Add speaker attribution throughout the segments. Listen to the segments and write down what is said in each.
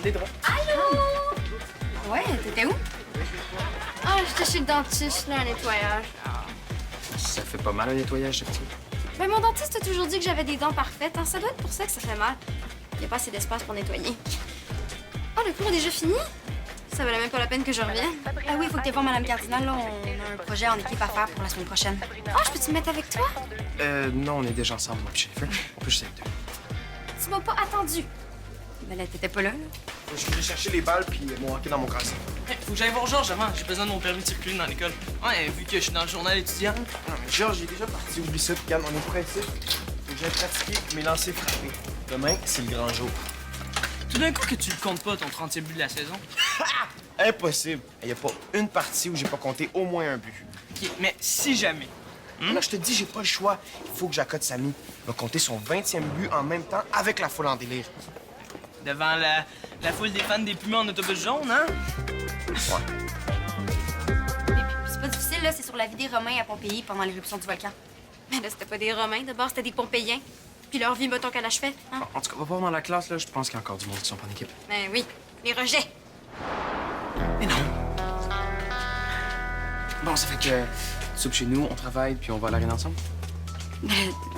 Speaker 1: prendre des draps.
Speaker 2: Allô?
Speaker 3: Ouais, t'étais où?
Speaker 2: Ah, j'étais chez le dentiste, là, un nettoyage.
Speaker 1: Ça fait pas mal un nettoyage, ce petit.
Speaker 2: Ben, mon dentiste a toujours dit que j'avais des dents parfaites. Hein. Ça doit être pour ça que ça fait mal. Il n'y a pas assez d'espace pour nettoyer. Oh, le cours est déjà fini? Ça valait même pas la peine que je revienne.
Speaker 3: Ah oui, faut que tu voir Madame Cardinal. Là, on a un projet en équipe à faire pour la semaine prochaine.
Speaker 2: Oh, je peux-tu me mettre avec toi?
Speaker 1: Non, on est déjà ensemble, moi, Jennifer. On peut juste être deux.
Speaker 2: Tu m'as pas attendu.
Speaker 3: Ben là, t'étais pas là.
Speaker 1: Je suis allé chercher les balles puis mon hockey dans mon casier.
Speaker 4: Faut que j'aille voir Georges avant. J'ai besoin de mon permis de circuler dans l'école. Ouais, vu que je suis dans le journal étudiant.
Speaker 1: Non, mais Georges, il est déjà parti. Oublie ça, Pican. On est pressé. Faut que j'aille pratiquer mes lancers frappés. Demain, c'est le grand jour.
Speaker 4: Tout d'un coup que tu le comptes pas, ton 30e but de la saison.
Speaker 1: Impossible. Il n'y a pas une partie où j'ai pas compté au moins un but.
Speaker 4: OK, mais si jamais.
Speaker 1: Là, je te dis, j'ai pas le choix. Il faut que j'accote Samy. Il va compter son 20e but en même temps avec la foule en délire.
Speaker 4: Devant la foule des fans des Pumas en autobus jaune, hein?
Speaker 1: Ouais.
Speaker 3: C'est pas difficile, là. C'est sur la vie des Romains à Pompéi pendant l'éruption du volcan.
Speaker 2: Mais là, c'était pas des Romains. D'abord, c'était des Pompéiens. Puis leur vie, mettons qu'elle achevait. Hein?
Speaker 1: En tout cas, va voir dans la classe, là. Je pense qu'il y a encore du monde qui sont pas en équipe.
Speaker 2: Ben oui, les rejets.
Speaker 1: Mais non. Bon, ça fait que tu soupes chez nous, on travaille, puis on va à l'arène ensemble?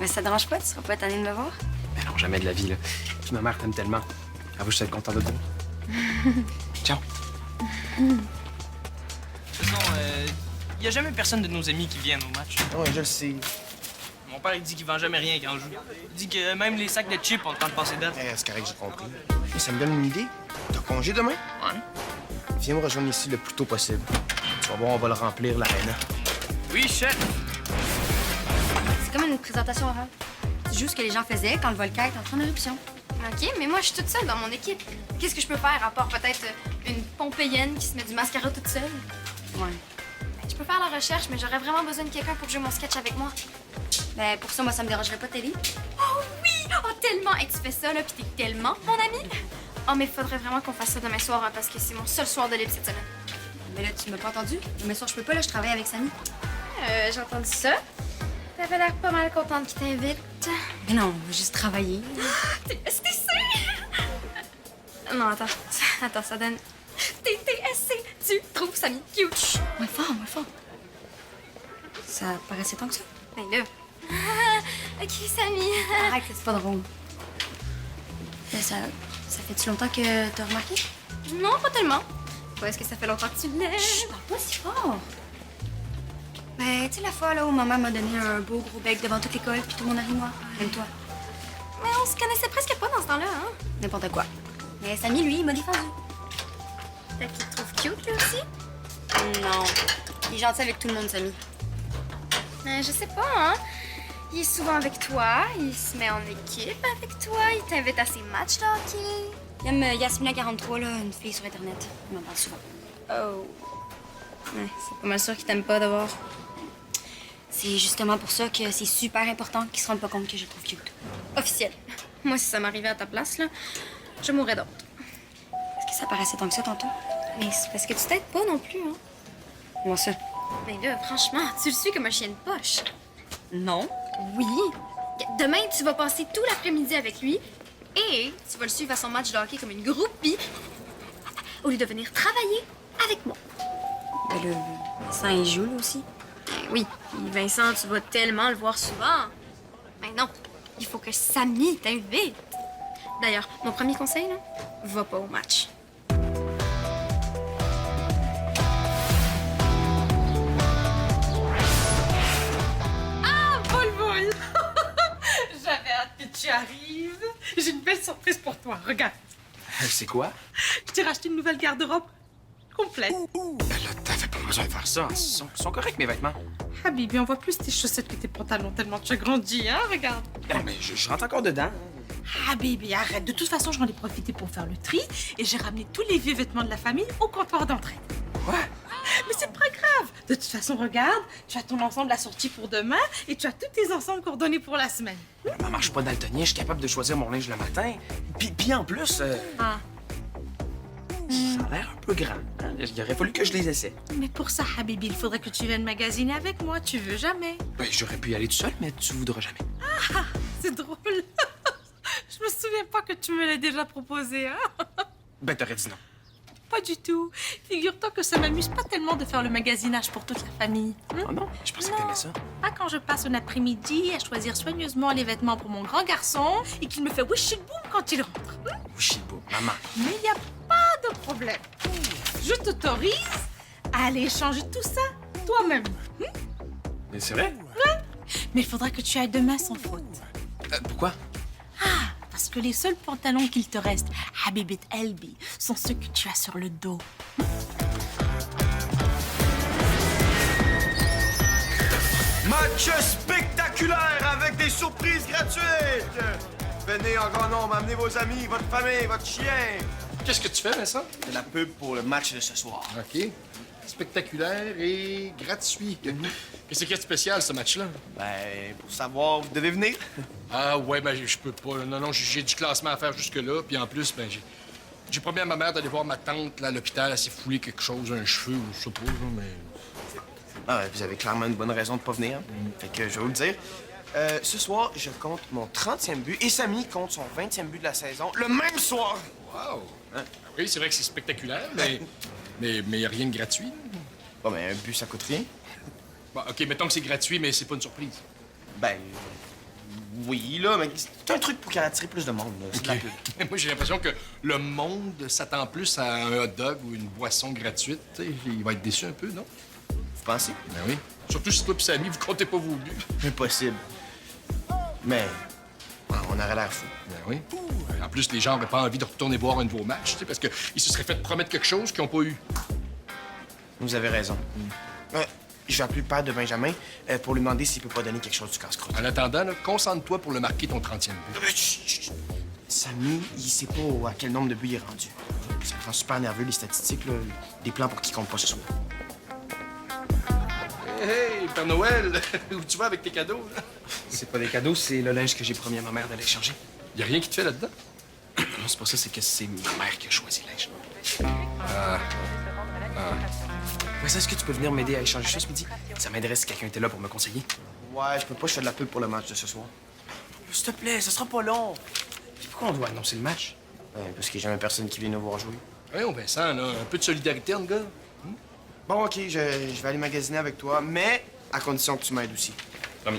Speaker 3: Mais ça te dérange pas? Tu seras pas étonné de me voir?
Speaker 1: Mais non, jamais de la vie, là. Puis ma mère t'aime tellement. Elle veut juste être contente de toi. Ciao.
Speaker 4: De toute façon, y a jamais personne de nos amis qui viennent au match.
Speaker 1: Ouais, je le sais.
Speaker 4: Mon père, il dit qu'il vend jamais rien quand on joue. Il dit que même les sacs de chips ont le temps de passer date.
Speaker 1: C'est correct, j'ai compris. Et ça me donne une idée. T'as congé demain?
Speaker 4: Ouais.
Speaker 1: Viens me rejoindre ici le plus tôt possible. Tu vas voir, on va le remplir, l'aréna.
Speaker 4: Oui, chef.
Speaker 3: C'est comme une présentation orale. Tu joues ce que les gens faisaient quand le volcan est en train d'éruption.
Speaker 2: OK, mais moi, je suis toute seule dans mon équipe. Qu'est-ce que je peux faire à part peut-être une Pompéienne qui se met du mascara toute seule?
Speaker 3: Ouais.
Speaker 2: Ben, je peux faire la recherche, mais j'aurais vraiment besoin de quelqu'un pour jouer mon sketch avec moi.
Speaker 3: Ben, pour ça, moi, ça me dérangerait pas de t'aider.
Speaker 2: Oh oui! Oh, tellement! Et tu fais ça, là, puis t'es tellement mon ami. Oh, mais faudrait vraiment qu'on fasse ça demain soir, hein, parce que c'est mon seul soir de libre cette semaine.
Speaker 3: Mais là, tu m'as pas entendu? Demain soir, je peux pas, là, je travaille avec Samy.
Speaker 2: J'ai entendu ça. T'avais l'air pas mal contente qu'il t'invite.
Speaker 3: Mais non, on va juste travailler.
Speaker 2: TSTC! Non, attends. Attends, ça donne... TTSC! Tu trouves Samy cute? Chut.
Speaker 3: Moins fort, moins fort. Ça paraissait tant que ça.
Speaker 2: Ben là... OK, Samy.
Speaker 3: Arrête, c'est pas drôle. Ça fait-tu longtemps que t'as remarqué?
Speaker 2: Non, pas tellement. Est-ce que ça fait longtemps que tu l'aimes?
Speaker 3: Chut, parle pas si fort. Ben, tu sais, la fois là où maman m'a donné un beau gros bec devant toute l'école, puis tout le monde a ri, moi. Même toi.
Speaker 2: Mais on se connaissait presque pas dans ce temps-là, hein?
Speaker 3: N'importe quoi. Mais Samy, lui, il m'a défendu.
Speaker 2: Fait qu'il te trouve cute, lui aussi?
Speaker 3: Non. Il est gentil avec tout le monde, Samy.
Speaker 2: Je sais pas, hein? Il est souvent avec toi, il se met en équipe avec toi, il t'invite à ses matchs de hockey.
Speaker 3: Il aime Yasmina 43, là, une fille sur Internet. Il m'en parle souvent.
Speaker 2: Oh. Ouais, c'est pas mal sûr qu'il t'aime pas d'abord.
Speaker 3: C'est justement pour ça que c'est super important qu'il se rende pas compte que je le trouve cute.
Speaker 2: Officiel. Moi, si ça m'arrivait à ta place, là, je mourrais d'autre.
Speaker 3: Est-ce que ça paraissait tant que ça tantôt?
Speaker 2: Mais c'est parce que tu t'aides pas non plus, hein?
Speaker 3: Comment ça?
Speaker 2: Mais là, franchement, tu le suis comme un chien de poche.
Speaker 3: Non.
Speaker 2: Oui. Demain, tu vas passer tout l'après-midi avec lui et tu vas le suivre à son match de hockey comme une groupie au lieu de venir travailler avec moi.
Speaker 3: Ben le Vincent, il joue, là, aussi.
Speaker 2: Oui, Vincent, tu vas tellement le voir souvent. Mais non, il faut que Samy t'invite. D'ailleurs, mon premier conseil, là, va pas au match.
Speaker 5: J'avais hâte que tu arrives. J'ai une belle surprise pour toi. Regarde,
Speaker 1: C'est quoi?
Speaker 5: je t'ai racheté une nouvelle garde-robe complète.
Speaker 1: Ben là, t'avais pas besoin de faire ça. Ils sont corrects, mes vêtements.
Speaker 5: Habibi, on voit plus tes chaussettes que tes pantalons tellement tu as grandi, hein? Regarde.
Speaker 1: Non, mais je rentre encore dedans.
Speaker 5: Habibi, arrête. De toute façon, j'en ai profité pour faire le tri et j'ai ramené tous les vieux vêtements de la famille au comptoir d'entrée.
Speaker 1: Quoi?
Speaker 5: Mais c'est pas grave. De toute façon, regarde, tu as ton ensemble assorti pour demain et tu as tous tes ensembles coordonnés pour la semaine.
Speaker 1: Maman, je suis pas daltonien, je suis capable de choisir mon linge le matin. Puis en plus, ça
Speaker 5: Ah.
Speaker 1: a l'air un peu grand. Hein? Il aurait fallu que je les essaie.
Speaker 5: Mais pour ça, Habibi, il faudrait que tu viennes magasiner avec moi. Tu veux jamais?
Speaker 1: Ben, j'aurais pu y aller tout seul, mais tu voudras jamais.
Speaker 5: C'est drôle. Je me souviens pas que tu me l'as déjà proposé, hein?
Speaker 1: Ben, t'aurais dit non.
Speaker 5: Pas du tout. Figure-toi que ça m'amuse pas tellement de faire le magasinage pour toute la famille.
Speaker 1: Oh non? Je pensais que t'aimais ça.
Speaker 5: Pas quand je passe un après-midi à choisir soigneusement les vêtements pour mon grand garçon et qu'il me fait wish it boom quand il rentre.
Speaker 1: Oui, beau. Maman.
Speaker 5: Mais y a pas de problème. Je t'autorise à aller changer tout ça toi-même.
Speaker 1: Mais c'est vrai?
Speaker 5: Mais il faudra que tu ailles demain sans faute.
Speaker 1: Pourquoi?
Speaker 5: Parce que les seuls pantalons qu'il te reste, Habibit Elbi, sont ceux que tu as sur le dos.
Speaker 1: Match spectaculaire avec des surprises gratuites! Venez en grand nombre, amenez vos amis, votre famille, votre chien.
Speaker 6: Qu'est-ce que tu fais, Vincent?
Speaker 1: C'est la pub pour le match de ce soir.
Speaker 6: OK. Spectaculaire et gratuit. Qu'est-ce qu'il y a de spécial, ce match-là?
Speaker 1: Ben, pour savoir, vous devez venir.
Speaker 6: Ah ouais, ben je peux pas. Non, j'ai du classement à faire jusque-là. Puis en plus, ben j'ai promis à ma mère d'aller voir ma tante là, à l'hôpital. Elle s'est foulée quelque chose, un cheveu ou je sais pas, là, mais...
Speaker 1: Ah, vous avez clairement une bonne raison de pas venir. Fait que je vais vous le dire. Ce soir, je compte mon 30e but et Samy compte son 20e but de la saison le même soir.
Speaker 6: Wow!
Speaker 1: Hein?
Speaker 6: Oui, c'est vrai que c'est spectaculaire, mais y a rien de gratuit.
Speaker 1: Bon, ben, un but, ça coûte rien.
Speaker 6: Bon, OK, mettons que c'est gratuit, mais c'est pas une surprise.
Speaker 1: Ben, oui, là, mais c'est un truc pour attirer plus de monde, là. C'est de la pub.
Speaker 6: Moi, j'ai l'impression que le monde s'attend plus à un hot dog ou une boisson gratuite. Tu sais, il va être déçu un peu, non?
Speaker 1: Vous pensez?
Speaker 6: Ben oui. Surtout si toi et Samy, vous comptez pas vos buts.
Speaker 1: Impossible. Mais, on aurait l'air fou.
Speaker 6: Ben oui. En plus, les gens n'auraient pas envie de retourner voir un nouveau match, tu sais, parce qu'ils se seraient fait promettre quelque chose qu'ils n'ont pas eu.
Speaker 1: Vous avez raison. Je vais appeler le père de Benjamin pour lui demander s'il peut pas donner quelque chose du casse-croûte.
Speaker 6: En attendant, là, concentre-toi pour le marquer ton 30e but.
Speaker 1: Chut, chut, chut. Samy, il sait pas à quel nombre de buts il est rendu. Ça me rend super nerveux, les statistiques, là. Des plans pour qu'il compte pas ce soir.
Speaker 6: Hey, Père Noël, où tu vas avec tes cadeaux, là?
Speaker 1: C'est pas des cadeaux, c'est le linge que j'ai promis à ma mère d'aller changer.
Speaker 6: Y a rien qui te fait là-dedans?
Speaker 1: Non, c'est pas ça, c'est que c'est ma mère qui a choisi le linge. Mais ça, est-ce que tu peux venir m'aider à échanger ça ce midi? Ça m'aiderait si quelqu'un était là pour me conseiller. Ouais, je peux pas, je fais de la pub pour le match de ce soir. S'il te plaît, ça sera pas long. Puis pourquoi on doit annoncer le match? Parce qu'il y a jamais personne qui vient nous voir jouer.
Speaker 6: Voyons, Vincent, là, un peu de solidarité, en gars.
Speaker 1: Bon, OK, je vais aller magasiner avec toi, mais à condition que tu m'aides aussi.
Speaker 6: Bon.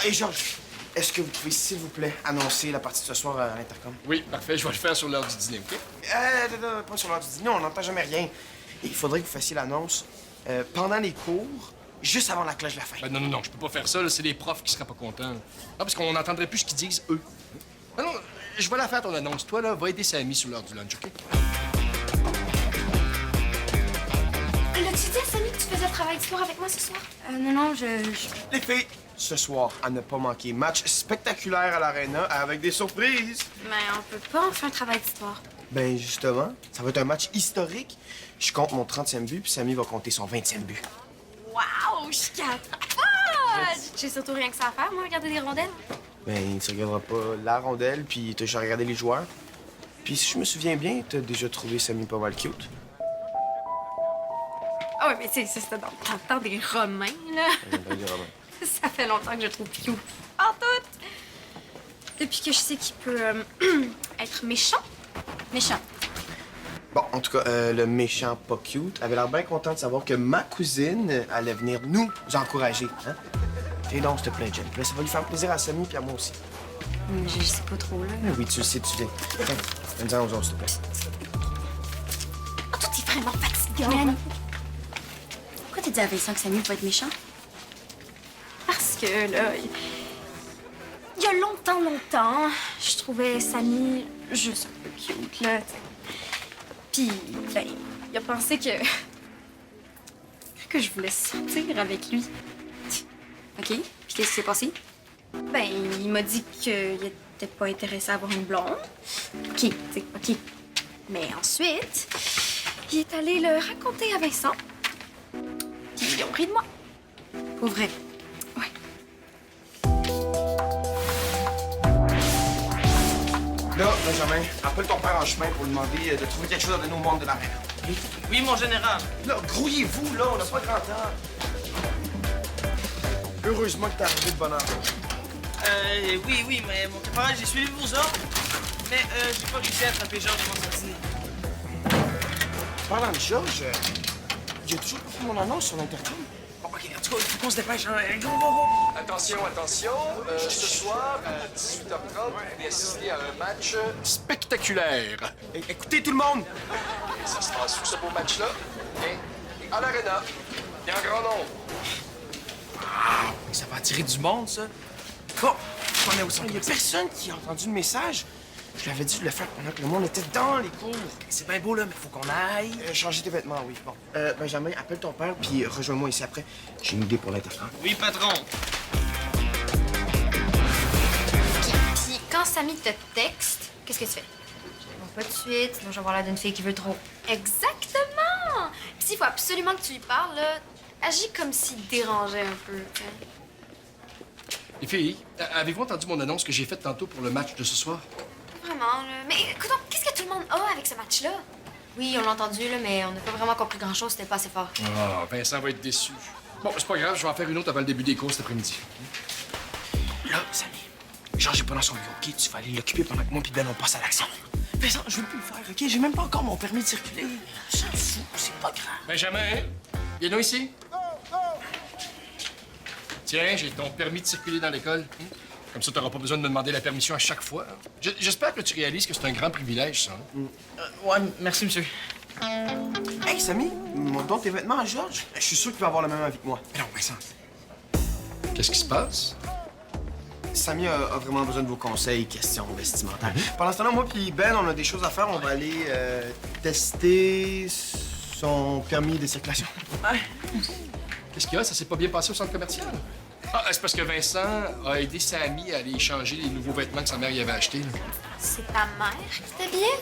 Speaker 1: Et Georges, est-ce que vous pouvez, s'il vous plaît, annoncer la partie de ce soir à l'Intercom?
Speaker 6: Oui, parfait, je vais le faire sur l'heure du dîner, OK?
Speaker 1: Pas sur l'heure du dîner, on n'entend jamais rien. Il faudrait que vous fassiez l'annonce pendant les cours, juste avant la cloche de la fin.
Speaker 6: Ben non, je peux pas faire ça, là, c'est les profs qui seraient pas contents. Ah, parce qu'on n'entendrait plus ce qu'ils disent, eux. Non, je vais la faire, ton annonce. Toi, là, va aider Samy sur l'heure du lunch, OK?
Speaker 2: L'as-tu dit à Samy que tu faisais le travail du soir avec moi ce soir?
Speaker 3: Non,
Speaker 1: Les filles, ce soir, à ne pas manquer, match spectaculaire à l'Arena avec des surprises.
Speaker 2: Mais on peut pas en faire un travail du soir.
Speaker 1: Ben justement, ça va être un match historique. Je compte mon 30e but, puis Samy va compter son 20e but.
Speaker 2: Wow, je capote! J'ai surtout rien que ça à faire, moi, regarder des rondelles.
Speaker 1: Ben, tu regarderas pas la rondelle, puis t'as juste regardé les joueurs. Puis si je me souviens bien, t'as déjà trouvé Samy pas mal cute.
Speaker 2: Ah ouais, mais tu sais, ça, c'était dans le temps des Romains, là. Ça fait longtemps que je trouve cute. En tout! Depuis que je sais qu'il peut être méchant. Méchant.
Speaker 1: Bon, en tout cas, le méchant pas cute avait l'air bien content de savoir que ma cousine allait venir nous encourager. Hein? Fais donc, s'il te plaît, Jen. Puis là, ça va lui faire plaisir à Samy puis à moi aussi.
Speaker 3: je sais pas trop, là.
Speaker 1: Ah oui, tu le sais, tu viens. Tiens, viens-en aux autres, s'il te plaît.
Speaker 2: Oh, toi, t'es vraiment fatigant.
Speaker 3: Mélanie, pourquoi t'as dit à Vincent que Samy va être méchant?
Speaker 2: Parce que, là, il y a longtemps, je trouvais Samy juste un peu cute, là, tu sais. Puis, ben, il a pensé que je voulais sortir avec lui.
Speaker 3: OK. Puis qu'est-ce qui s'est passé?
Speaker 2: Ben, il m'a dit qu'il était pas intéressé à avoir une blonde.
Speaker 3: OK, tu sais, OK.
Speaker 2: Mais ensuite, il est allé le raconter à Vincent. Puis ils ont ri de moi.
Speaker 3: Pour vrai.
Speaker 2: Ouais.
Speaker 1: Là, Benjamin, appelle ton père en chemin pour lui demander de trouver quelque chose à donner au monde de l'arène.
Speaker 4: Oui, mon général.
Speaker 1: Là, grouillez-vous, là, on n'a pas grand temps. Heureusement que t'es arrivé de bonne heure.
Speaker 4: Oui, mais mon camarade, j'ai suivi vos ordres. Mais j'ai pas réussi à attraper Georges avant son dîner.
Speaker 1: Parlant de Georges, il a toujours pas fait mon annonce sur l'Intercom. Bon, OK, en tout cas, il faut qu'on se dépêche. Hein. Go, go, go!
Speaker 6: Attention, attention. Ce soir, à 18h30, vous allez assister à un match spectaculaire.
Speaker 1: Écoutez, tout le monde!
Speaker 6: Ça se passe où, ce beau match-là? Hein? À l'Arena. Et en grand nombre.
Speaker 1: Ça va attirer du monde, ça. Bon, on est au centre. Il y a personne qui a entendu le message. Je lui avais dit de le faire pendant que le monde était dans les cours.
Speaker 4: C'est bien beau, là, mais faut qu'on aille.
Speaker 1: Changer tes vêtements, oui. Bon. Benjamin, appelle ton père, puis rejoins-moi ici après. J'ai une idée pour l'intercom.
Speaker 4: Oui, patron.
Speaker 3: Puis quand Samy te texte, qu'est-ce que tu fais? Bon, pas de suite, sinon je vais avoir l'air d'une fille qui veut trop. Exactement! Puis s'il faut absolument que tu lui parles, là, agis comme s'il te dérangeait un peu, tu sais.
Speaker 6: Les filles, avez-vous entendu mon annonce que j'ai faite tantôt pour le match de ce soir?
Speaker 3: Vraiment, là. Mais écoute, qu'est-ce que tout le monde a avec ce match-là? Oui, on l'a entendu, là, mais on n'a pas vraiment compris grand-chose, c'était pas assez fort.
Speaker 6: Ah, Vincent va être déçu. Bon, c'est pas grave, je vais en faire une autre avant le début des cours cet après-midi.
Speaker 1: Là, Samy, Georges est pas dans son bureau, OK? Tu vas aller l'occuper pendant que moi et Ben, on passe à l'action. Vincent, je veux plus le faire, OK? J'ai même pas encore mon permis de circuler. Je s'en fous, c'est pas grave.
Speaker 6: Benjamin, viens-nous ici. Tiens, j'ai ton permis de circuler dans l'école. Comme ça, t'auras pas besoin de me demander la permission à chaque fois. J'espère que tu réalises que c'est un grand privilège, ça.
Speaker 4: Ouais, merci, monsieur.
Speaker 1: Hey, Samy, montre donc tes vêtements à Georges. Je suis sûr qu'il va avoir le même avis que moi.
Speaker 6: Mais non, Vincent. Qu'est-ce qui se passe?
Speaker 1: Samy a vraiment besoin de vos conseils, questions vestimentaires. Pendant ce temps-là, moi puis Ben, on a des choses à faire. On va aller tester son permis de circulation.
Speaker 4: Ouais.
Speaker 6: Qu'est-ce qu'il y a? Ça s'est pas bien passé au centre commercial? Ah, c'est parce que Vincent a aidé Samy à aller changer les nouveaux vêtements que sa mère y avait achetés. Là.
Speaker 3: C'est ta mère qui t'habillait?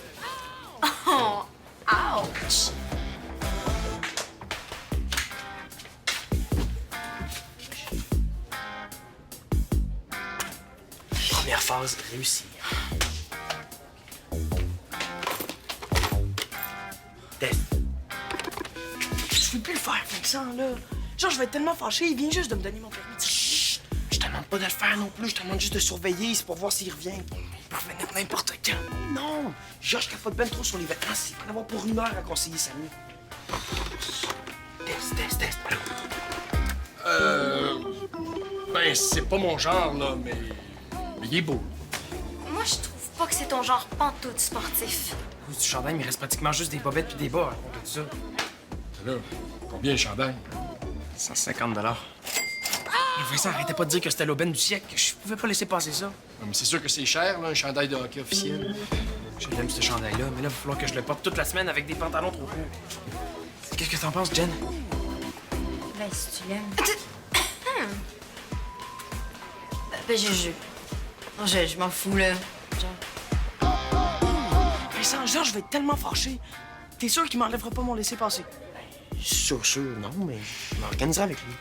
Speaker 3: Oh, ouch!
Speaker 1: Première phase réussie. Test. Je peux plus le faire, Vincent, là. Genre, je vais être tellement fâché, il vient juste de me donner mon permis. Chut! Je te demande pas de le faire non plus, je te demande juste de surveiller, c'est pour voir s'il revient. Il peut revenir n'importe quand. Non! Georges capote ben trop sur les vêtements, c'est pas d'avoir pour une heure à conseiller Samy. Test.
Speaker 6: Ben, c'est pas mon genre, là, mais il est beau.
Speaker 3: Moi, je trouve pas que c'est ton genre pantoute sportif.
Speaker 1: Du chandail, il me reste pratiquement juste des bobettes puis des bas à compter de ça.
Speaker 6: Là, combien le chandail?
Speaker 1: 150 $. Vincent, arrêtez pas de dire que c'était l'aubaine du siècle. Je pouvais pas laisser passer ça.
Speaker 6: Non, mais c'est sûr que c'est cher, là, un chandail de hockey officiel.
Speaker 1: Je l'aime, ce chandail-là, mais là, il va falloir que je le porte toute la semaine avec des pantalons trop courts. Qu'est-ce que t'en penses, Jen?
Speaker 3: Ben, si tu l'aimes. Ben, je m'en fous, là. Genre.
Speaker 1: Vincent, Georges va être tellement fâché. T'es sûr qu'il m'enlèvera pas mon laissez-passer? Sûr, non, mais je m'organiserai avec lui.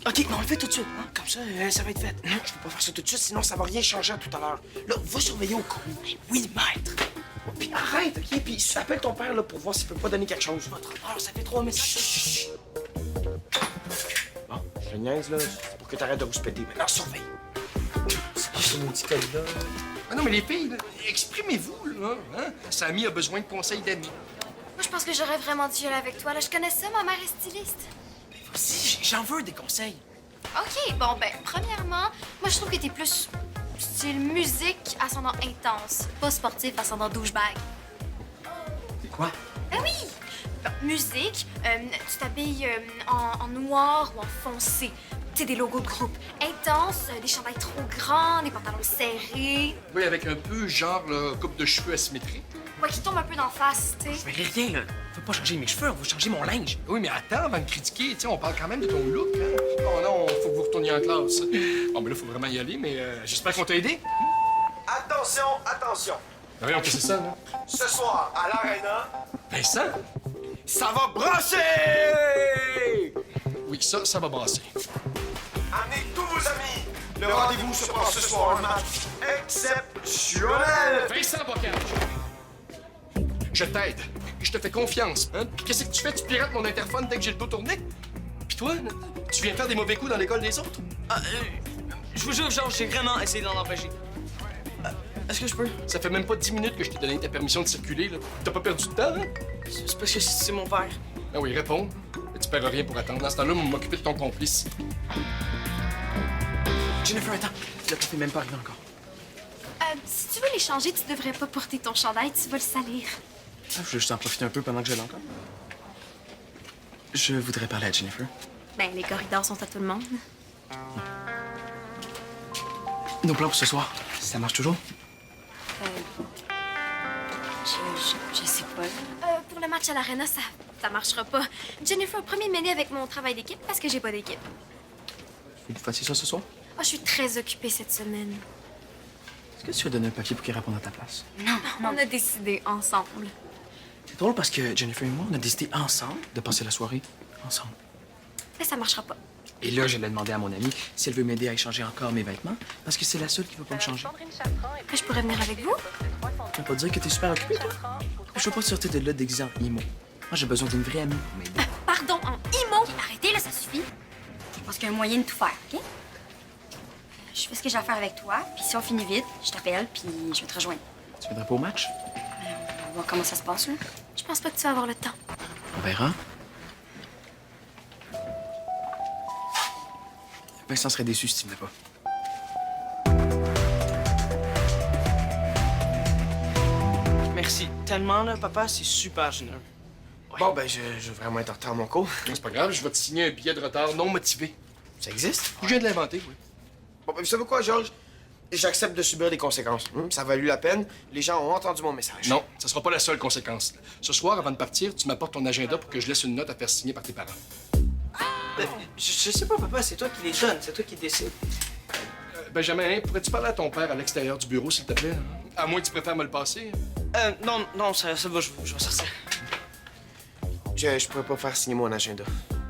Speaker 1: OK, mais on le fait tout de suite, hein? Comme ça, ça va être fait. Non, je peux pas faire ça tout de suite, sinon ça va rien changer à tout à l'heure. Là, va surveiller au cas où. Oui, maître. Puis arrête, OK? Puis appelle ton père, là, pour voir s'il peut pas donner quelque chose. Votre honneur, ça fait 3 minutes. Chut. Bon, je niaise, là. C'est pour que t'arrêtes de vous péter. Maintenant, surveille. C'est mon petit là.
Speaker 6: Ah non, mais les filles, là, exprimez-vous, là. Hein? Samy a besoin de conseils d'amis.
Speaker 3: Moi, je pense que j'aurais vraiment dû y aller avec toi. Là, je connais ça, ma mère est styliste.
Speaker 1: Vas-y, j'en veux des conseils.
Speaker 3: OK, bon, ben, premièrement, moi, je trouve que t'es plus style musique, ascendant intense, pas sportif, ascendant douchebag.
Speaker 1: C'est quoi?
Speaker 3: Ben oui! Bon, musique, tu t'habilles en noir ou en foncé. Tu sais, des logos de groupe. Intense, des chandails trop grands, des pantalons serrés.
Speaker 6: Oui, avec un peu, genre, là, coupe de cheveux asymétrique.
Speaker 3: Ouais, qui tombe un peu d'en face, tu sais.
Speaker 1: Mais rien, là. Faut pas changer mes cheveux, on va changer mon linge.
Speaker 6: Oui, mais attends, avant de critiquer, tu sais, on parle quand même de ton look, hein. Oh non, faut que vous retourniez en classe. Bon, ben là, faut vraiment y aller, mais j'espère qu'on t'a aidé.
Speaker 1: Attention.
Speaker 6: Ben voyons, qu'est-ce que c'est ça, là?
Speaker 1: Ce soir, à l'Arena,
Speaker 6: Vincent?
Speaker 1: ça va brasser!
Speaker 6: Oui, ça va brasser.
Speaker 1: Amenez tous vos amis. Le rendez-vous se passe ce soir, un match exceptionnel.
Speaker 6: Vincent Bocage! Je t'aide. Je te fais confiance. Hein? Qu'est-ce que tu fais? Tu pirates mon interphone dès que j'ai le dos tourné? Puis toi, tu viens faire des mauvais coups dans l'école des autres?
Speaker 4: Je vous jure, Georges, j'ai vraiment essayé d'en empêcher.
Speaker 1: Est-ce que je peux?
Speaker 6: Ça fait même pas 10 minutes que je t'ai donné ta permission de circuler, là. T'as pas perdu de temps, hein?
Speaker 1: C'est parce que c'est mon père.
Speaker 6: Ah oui, réponds. Mais tu paieras rien pour attendre. Dans ce temps-là, m'occuper de ton complice.
Speaker 1: Jennifer, attends. Le café est même pas arrivé encore.
Speaker 2: Si tu veux les changer, tu devrais pas porter ton chandail, tu vas le salir.
Speaker 1: Ah, je veux juste en profiter un peu pendant que je l'ai encore. Je voudrais parler à Jennifer.
Speaker 2: Ben, les corridors sont à tout le monde.
Speaker 1: Nos plans pour ce soir, ça marche toujours?
Speaker 2: Je sais pas. Pour le match à l'Arena, ça marchera pas. Jennifer a promis de m'aider avec mon travail d'équipe parce que j'ai pas d'équipe.
Speaker 1: Vous fassiez ça ce soir?
Speaker 2: Oh, je suis très occupée cette semaine.
Speaker 1: Est-ce que tu as donné un papier pour qu'il réponde à ta place?
Speaker 2: Non, on a décidé ensemble.
Speaker 1: C'est drôle parce que Jennifer et moi, on a décidé ensemble de passer la soirée ensemble.
Speaker 2: Mais ça marchera pas.
Speaker 1: Et là, je l'ai demandé à mon amie si elle veut m'aider à échanger encore mes vêtements, parce que c'est la seule qui va pas me changer.
Speaker 2: Je pourrais venir avec vous?
Speaker 1: Tu vas pas dire que t'es super occupée, toi? Je veux pas sortir de là déguisée en emo. Moi, j'ai besoin d'une vraie amie pour m'aider.
Speaker 2: Pardon, en imo? Arrêtez, là, ça suffit. Je pense qu'il y a un moyen de tout faire, OK? Je fais ce que j'ai à faire avec toi, puis si on finit vite, je t'appelle, puis je vais te rejoindre.
Speaker 1: Tu viendras pas au match?
Speaker 2: On va voir comment ça se passe, là. Je pense pas que tu vas avoir le temps.
Speaker 1: On verra. Vincent serait déçu si tu venais pas.
Speaker 4: Merci tellement, là, papa. C'est super généreux.
Speaker 1: Bon, ben, je vais vraiment être en retard à mon cours.
Speaker 6: C'est pas grave, je vais te signer un billet de retard non motivé.
Speaker 1: Ça existe?
Speaker 6: Je viens de l'inventer, oui.
Speaker 1: Bon, ben, vous savez quoi, Georges? J'accepte de subir des conséquences. Ça a valu la peine. Les gens ont entendu mon message.
Speaker 6: Non, ça sera pas la seule conséquence. Ce soir, avant de partir, tu m'apportes ton agenda pour que je laisse une note à faire signer par tes parents.
Speaker 4: Je sais pas, papa. C'est toi qui les donnes. C'est toi qui décides.
Speaker 6: Benjamin, pourrais-tu parler à ton père à l'extérieur du bureau, s'il te plaît? À moins que tu préfères me le passer.
Speaker 4: Non, ça va. Je vais sortir.
Speaker 1: Je pourrais pas faire signer mon agenda.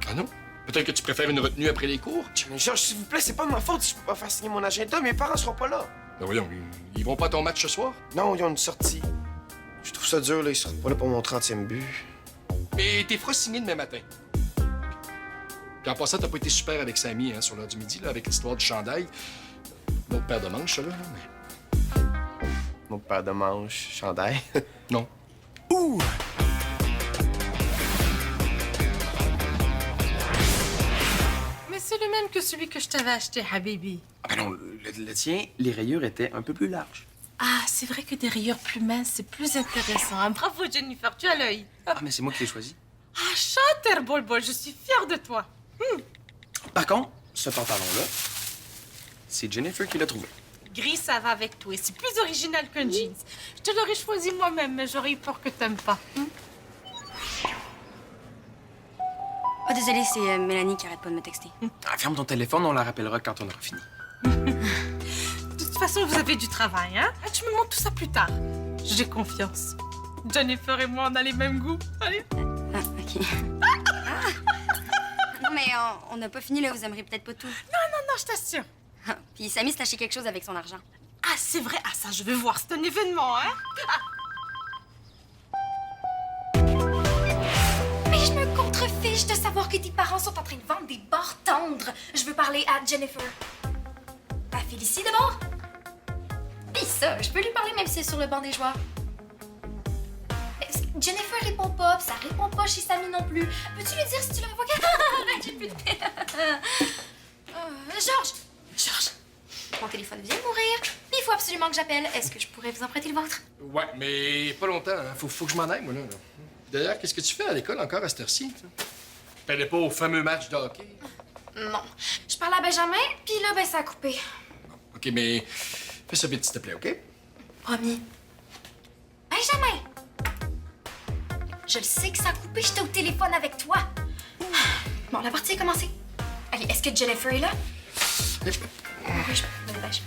Speaker 6: Ah non? Peut-être que tu préfères une retenue après les cours?
Speaker 1: Mais Georges, s'il vous plaît, c'est pas de ma faute si je peux pas faire signer mon agenda. Mes parents seront pas là.
Speaker 6: Ben voyons, ils vont pas à ton match ce soir?
Speaker 1: Non, ils ont une sortie. Je trouve ça dur, là. Ils seront pas là pour mon 30e but.
Speaker 6: Mais t'es feras signer demain matin. Puis en passant, t'as pas été super avec Samy, hein, sur l'heure du midi, là, avec l'histoire du chandail. L'autre paire de manches, ça, là, mais...
Speaker 1: Mon paire de manches, chandail.
Speaker 6: Non.
Speaker 1: Ouh!
Speaker 5: Mais c'est le même que celui que je t'avais acheté, Habibi.
Speaker 1: Ah ben non, le tien, les rayures étaient un peu plus larges.
Speaker 5: Ah, c'est vrai que des rayures plus minces, c'est plus intéressant. Hein? Bravo, Jennifer, tu as l'œil.
Speaker 1: Ah, mais c'est moi qui l'ai choisi.
Speaker 5: Ah, chater, Bol, je suis fière de toi.
Speaker 1: Par contre, ce pantalon-là, c'est Jennifer qui l'a trouvé.
Speaker 5: Gris, ça va avec toi. C'est plus original qu'un jeans. Je te l'aurais choisi moi-même, mais j'aurais eu peur que t'aimes pas.
Speaker 2: Oh, désolée, c'est Mélanie qui arrête pas de me texter.
Speaker 1: Ah, ferme ton téléphone, on la rappellera quand on aura fini.
Speaker 5: De toute façon, vous avez du travail, hein? Ah, tu me montres tout ça plus tard. J'ai confiance. Jennifer et moi, on a les mêmes goûts. Allez.
Speaker 2: Ah, OK. Non, mais on n'a pas fini, là. Vous aimerez peut-être pas tout.
Speaker 5: Non, je t'assure.
Speaker 2: Puis Samy s'est acheté quelque chose avec son argent.
Speaker 5: Ah, c'est vrai. Ah, ça, je vais voir. C'est un événement, hein?
Speaker 2: Mais je me contrefiche de savoir que tes parents sont en train de vendre des bords tendres. Je veux parler à Jennifer. À Félicie, d'abord. Puis ça, je peux lui parler même si c'est sur le banc des joueurs. Jennifer répond pas, puis ça répond pas chez Samy non plus. Peux-tu lui dire si tu la vois? Arrête, j'ai plus de peine. Georges! Mon téléphone vient de mourir, puis il faut absolument que j'appelle. Est-ce que je pourrais vous emprunter le vôtre?
Speaker 6: Ouais, mais pas longtemps, hein. Faut que je m'en aille, moi, là. D'ailleurs, qu'est-ce que tu fais à l'école encore à cette heure-ci? T'allais pas au fameux match de hockey?
Speaker 2: Non. Je parlais à Benjamin, puis là, ben, ça a coupé.
Speaker 6: OK, mais fais ça vite, s'il te plaît, OK?
Speaker 2: Promis. Benjamin! Je le sais que ça a coupé, j'étais au téléphone avec toi. Bon, la partie est commencée. Allez, est-ce que Jennifer est là? Oui, je me dépêche.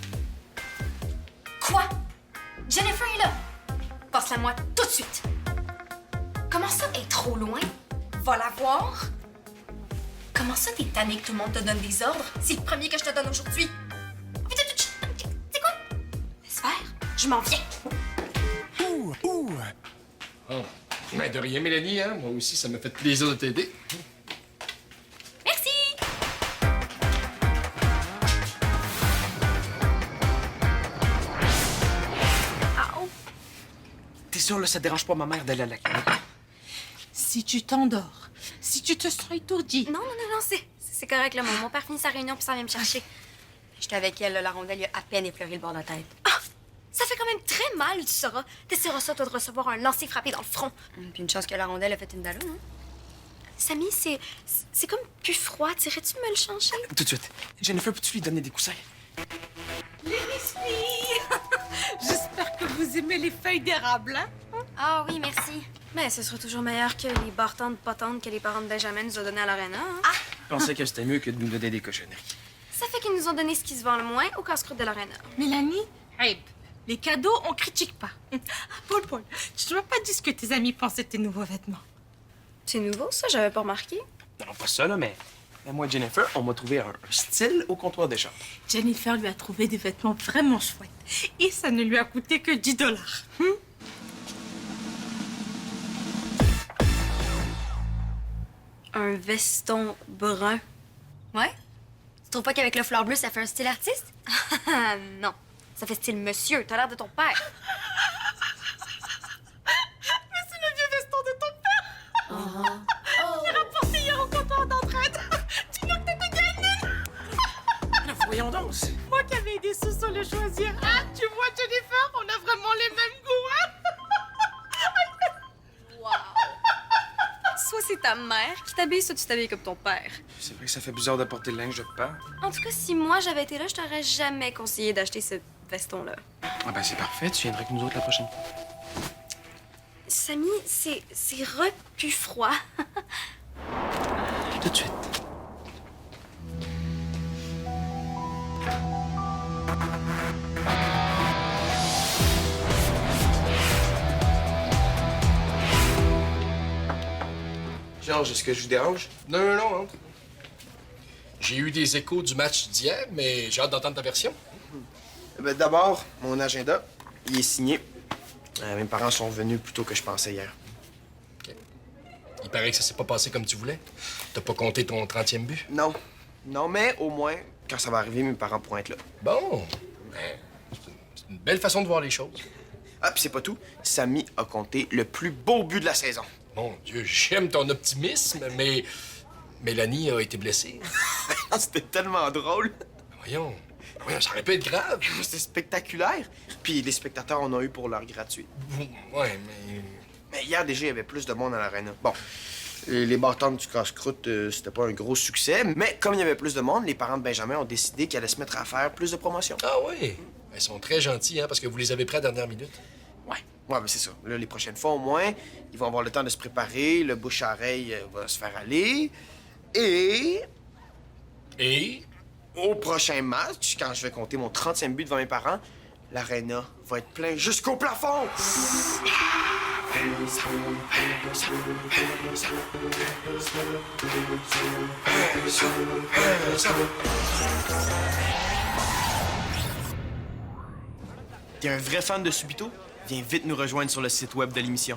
Speaker 2: Quoi? Jennifer est là? Passe-la moi tout de suite. Comment ça, elle est trop loin? Va la voir. Comment ça, t'es tanné que tout le monde te donne des ordres? C'est le premier que je te donne aujourd'hui. C'est quoi? Laisse faire, je m'en viens.
Speaker 6: Oh. Ben, de rien, Mélanie, hein? Moi aussi, ça m'a fait plaisir de t'aider.
Speaker 2: Merci!
Speaker 1: sûr, là, ça dérange pas ma mère d'aller à la clinique.
Speaker 5: Si tu t'endors, si tu te sens étourdi.
Speaker 3: Non, c'est correct, là. Mon père finit sa réunion puis ça vient me chercher. J'étais avec elle, là, la rondelle, il a à peine effleuré le bord de la tête. Ah! Ça fait quand même très mal, tu sauras. T'essaieras ça, toi, de recevoir un lancer frappé dans le front. Puis une chance que la rondelle a fait une dalle, hein? Samy, c'est comme plus froid. T'irais-tu me le changer?
Speaker 1: Tout de suite. Jennifer, peux-tu lui donner des coussins?
Speaker 5: Les filles! J'espère que vous aimez les feuilles d'érable, hein?
Speaker 3: Ah oui, merci. Mais ce sera toujours meilleur que les bartendes potentes que les parents de Benjamin nous ont donné à l'aréna, hein?
Speaker 1: Je pensais que c'était mieux que de nous donner des cochonneries.
Speaker 3: Ça fait qu'ils nous ont donné ce qui se vend le moins au casse-croûte de l'aréna.
Speaker 5: Mélanie, hey, les cadeaux, on critique pas. Paul, tu ne m'as pas dit ce que tes amis pensaient de tes nouveaux vêtements.
Speaker 3: C'est nouveau, ça? J'avais pas remarqué.
Speaker 1: Non, pas ça, là, mais moi et Jennifer, on m'a trouvé un style au comptoir des chambres.
Speaker 5: Jennifer lui a trouvé des vêtements vraiment chouettes. Et ça ne lui a coûté que 10 $.
Speaker 3: Un veston brun. Ouais? Tu trouves pas qu'avec le fleur bleu, ça fait un style artiste? Non. Ça fait style monsieur. T'as l'air de ton père.
Speaker 5: Mais c'est le vieux veston de ton père! Il est rapporté hier au comptoir d'entraide. Dis-nous que t'étais gagnée!
Speaker 1: Voyons donc.
Speaker 5: Moi qui avais des sous sur le choisir. Ah, tu vois, Jennifer, on a vraiment les mêmes goûts, hein?
Speaker 3: Soit c'est ta mère qui t'habille, soit tu t'habilles comme ton père.
Speaker 1: C'est vrai que ça fait bizarre de porter le linge de papa.
Speaker 3: En tout cas, si moi j'avais été là, je t'aurais jamais conseillé d'acheter ce veston-là.
Speaker 1: Ah ben c'est parfait, tu viendras avec nous autres la prochaine fois.
Speaker 3: Samy, c'est plus froid.
Speaker 1: Tout de suite. Georges, est-ce que je vous dérange?
Speaker 6: Non, entre. J'ai eu des échos du match d'hier, mais j'ai hâte d'entendre ta version.
Speaker 1: Ben, d'abord, mon agenda, il est signé. Mes parents sont venus plus tôt que je pensais hier.
Speaker 6: OK. Il paraît que ça s'est pas passé comme tu voulais. T'as pas compté ton 30e but.
Speaker 1: Non, mais au moins, quand ça va arriver, mes parents pourront être là.
Speaker 6: Bon, ben, c'est une belle façon de voir les choses.
Speaker 1: Ah, puis c'est pas tout. Samy a compté le plus beau but de la saison.
Speaker 6: Mon Dieu, j'aime ton optimisme, mais Mélanie a été blessée.
Speaker 1: C'était tellement drôle.
Speaker 6: Voyons, ça aurait pu être grave.
Speaker 1: C'était spectaculaire. Puis les spectateurs en ont eu pour leur gratuit.
Speaker 6: Ouais, mais...
Speaker 1: Mais hier, déjà, il y avait plus de monde à l'aréna. Bon, les bartendes du casse-croûte, c'était pas un gros succès. Mais comme il y avait plus de monde, les parents de Benjamin ont décidé qu'ils allaient se mettre à faire plus de promotion.
Speaker 6: Ah oui? Ils sont très gentils, hein, parce que vous les avez pris à la dernière minute.
Speaker 1: Ouais, ben c'est ça. Là, les prochaines fois, au moins, ils vont avoir le temps de se préparer, le bouche-à-oreille va se faire aller. Et au prochain match, quand je vais compter mon 30e but devant mes parents, l'aréna va être plein jusqu'au plafond! T'es un vrai fan de Subito? Viens vite nous rejoindre sur le site web de l'émission.